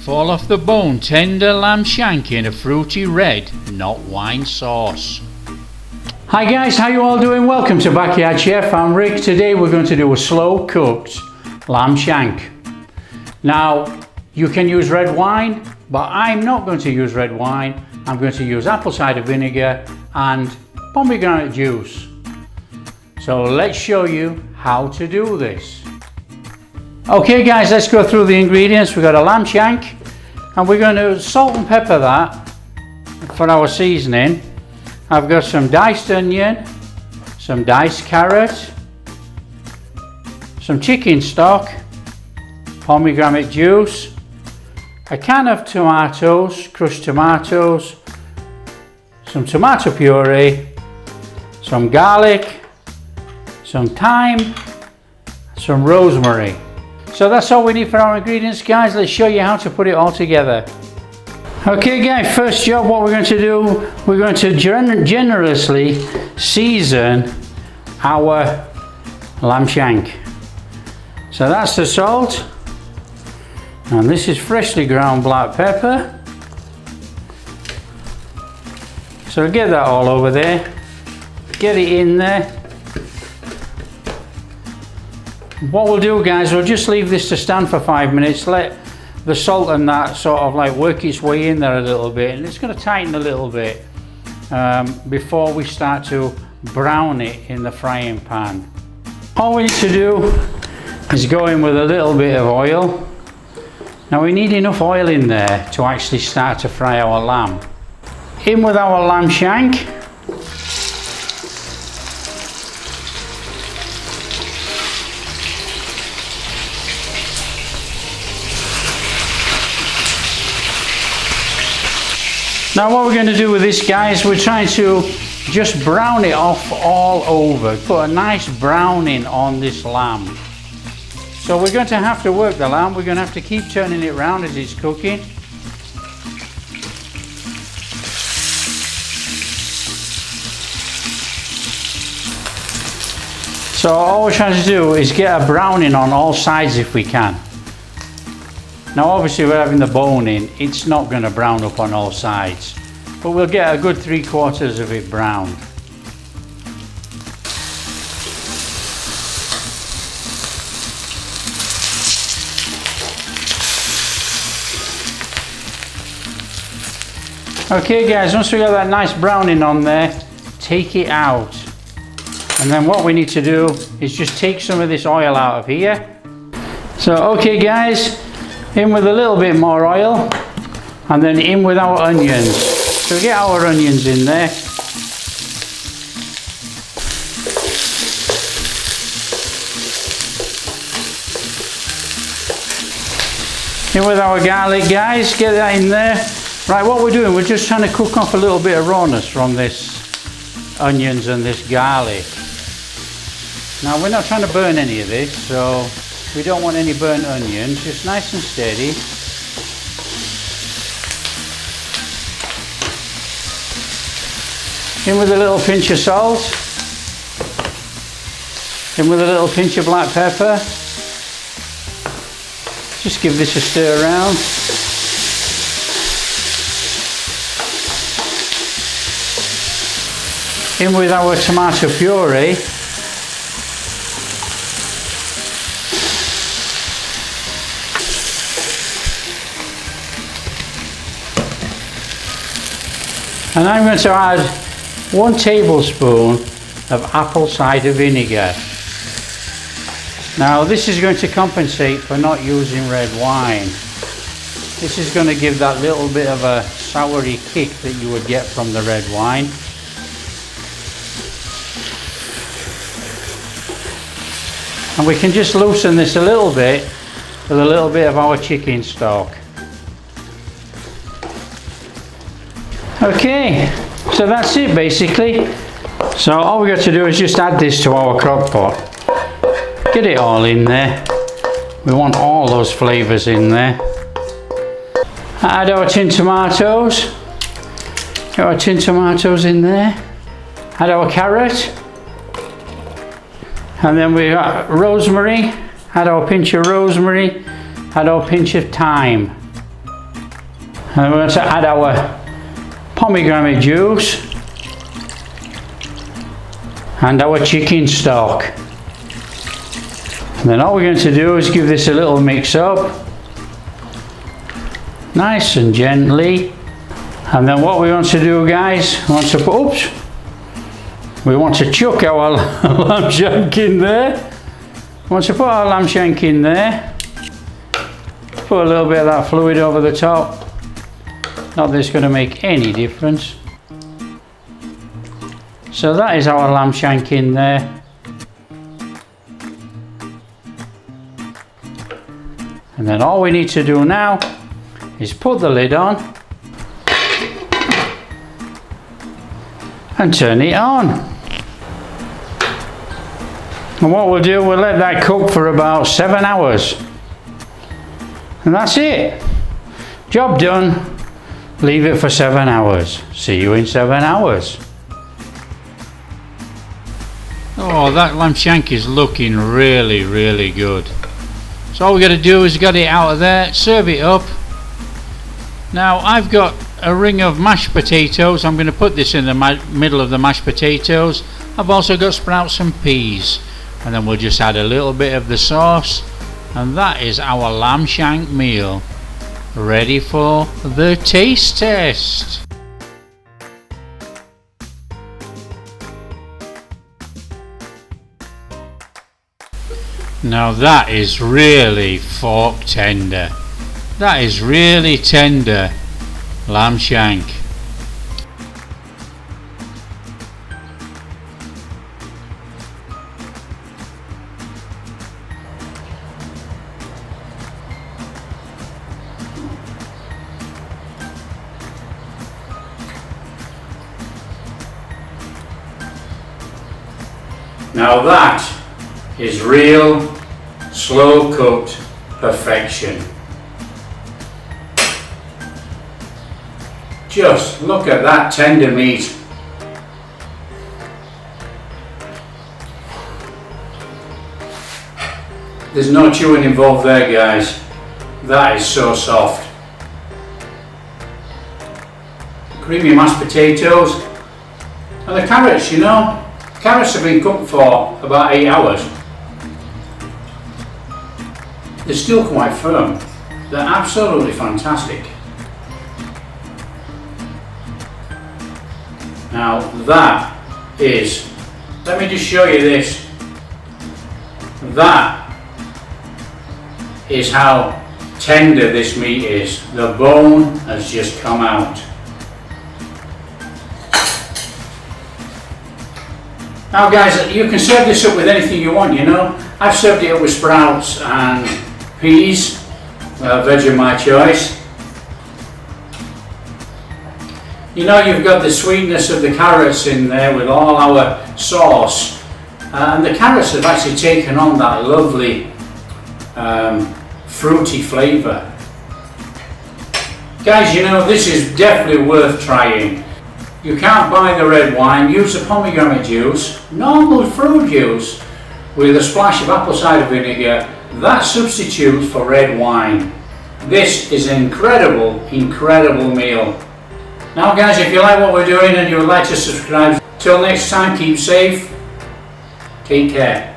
Fall off the bone tender lamb shank in a fruity red, not wine sauce. Hi guys, how you all doing? Welcome to Backyard Chef. I'm Rick. Today we're going to do a slow cooked lamb shank. Now you can use red wine, but I'm not going to use red wine. I'm going to use apple cider vinegar and pomegranate juice. So let's show you how to do this. Okay guys, let's go through the ingredients. We've got a lamb shank and we're going to salt and pepper that for our seasoning. I've got some diced onion, some diced carrot, some chicken stock, pomegranate juice, a can of tomatoes, crushed tomatoes, some tomato puree, some garlic, some thyme, some rosemary. So that's all we need for our ingredients, guys. Let's show you how to put it all together. Okay guys, first job, what we're going to do, we're going to generously season our lamb shank. So that's the salt, and this is freshly ground black pepper. So get that all over there, get it in there. What we'll do guys, we'll just leave this to stand for 5 minutes, let the salt and that sort of like work its way in there a little bit, and it's going to tighten a little bit before we start to brown it in the frying pan. All we need to do is go in with a little bit of oil. Now we need enough oil in there to actually start to fry our lamb. In with our lamb shank. Now what we're going to do with this guys, we're trying to just brown it off all over, put a nice browning on this lamb. So we're going to have to work the lamb, we're going to have to keep turning it around as it's cooking. So all we're trying to do is get a browning on all sides if we can. Now obviously we're having the bone in, it's not going to brown up on all sides, but we'll get a good 3/4 of it browned. Okay guys, once we got that nice browning on there, take it out. And then what we need to do is just take some of this oil out of here. So okay guys, in with a little bit more oil, and then in with our onions. So get our onions in there. In with our garlic guys, get that in there. Right, what we're doing, we're just trying to cook off a little bit of rawness from this onions and this garlic. Now we're not trying to burn any of this, so we don't want any burnt onions, just nice and steady. In with a little pinch of salt. In with a little pinch of black pepper. Just give this a stir around. In with our tomato puree. And I'm going to add 1 tablespoon of apple cider vinegar. Now this is going to compensate for not using red wine. This is going to give that little bit of a soury kick that you would get from the red wine. And we can just loosen this a little bit with a little bit of our chicken stock. Okay, so that's it basically. So all we got to do is just add this to our crock pot. Get it all in there. We want all those flavours in there. Add our tin tomatoes. Get our tin tomatoes in there. Add our carrot. And then we got rosemary. Add our pinch of rosemary. Add our pinch of thyme. And we're going to add our pomegranate juice and our chicken stock. And then all we're going to do is give this a little mix up, nice and gently. And then what we want to do, guys, we want to chuck our lamb shank in there. We want to put our lamb shank in there, put a little bit of that fluid over the top. Not that it's going to make any difference. So that is our lamb shank in there. And then all we need to do now is put the lid on and turn it on. And what we'll do, we'll let that cook for about 7 hours. And that's it. Job done. Leave it for 7 hours. See you in 7 hours. Oh, that lamb shank is looking really, really good. So all we got to do is get it out of there, serve it up. Now I've got a ring of mashed potatoes. I'm going to put this in the middle of the mashed potatoes. I've also got sprouts and peas, and then we'll just add a little bit of the sauce, and that is our lamb shank meal, ready for the taste test. Now that is really fork tender. That is really tender lamb shank. Now that is real slow cooked perfection. Just look at that tender meat. There's no chewing involved there, guys. That is so soft. Creamy mashed potatoes and the carrots, you know. Carrots have been cooked for about 8 hours. They're still quite firm. They're absolutely fantastic. Now that is, let me just show you this. That is how tender this meat is. The bone has just come out. Now guys, you can serve this up with anything you want, you know. I've served it up with sprouts and peas, veg of my choice. You know, you've got the sweetness of the carrots in there with all our sauce, and the carrots have actually taken on that lovely fruity flavour. Guys, you know, this is definitely worth trying. You can't buy the red wine. Use the pomegranate juice, normal fruit juice, with a splash of apple cider vinegar. That substitutes for red wine. This is an incredible, incredible meal. Now guys, if you like what we're doing and you would like to subscribe, till next time, keep safe, take care.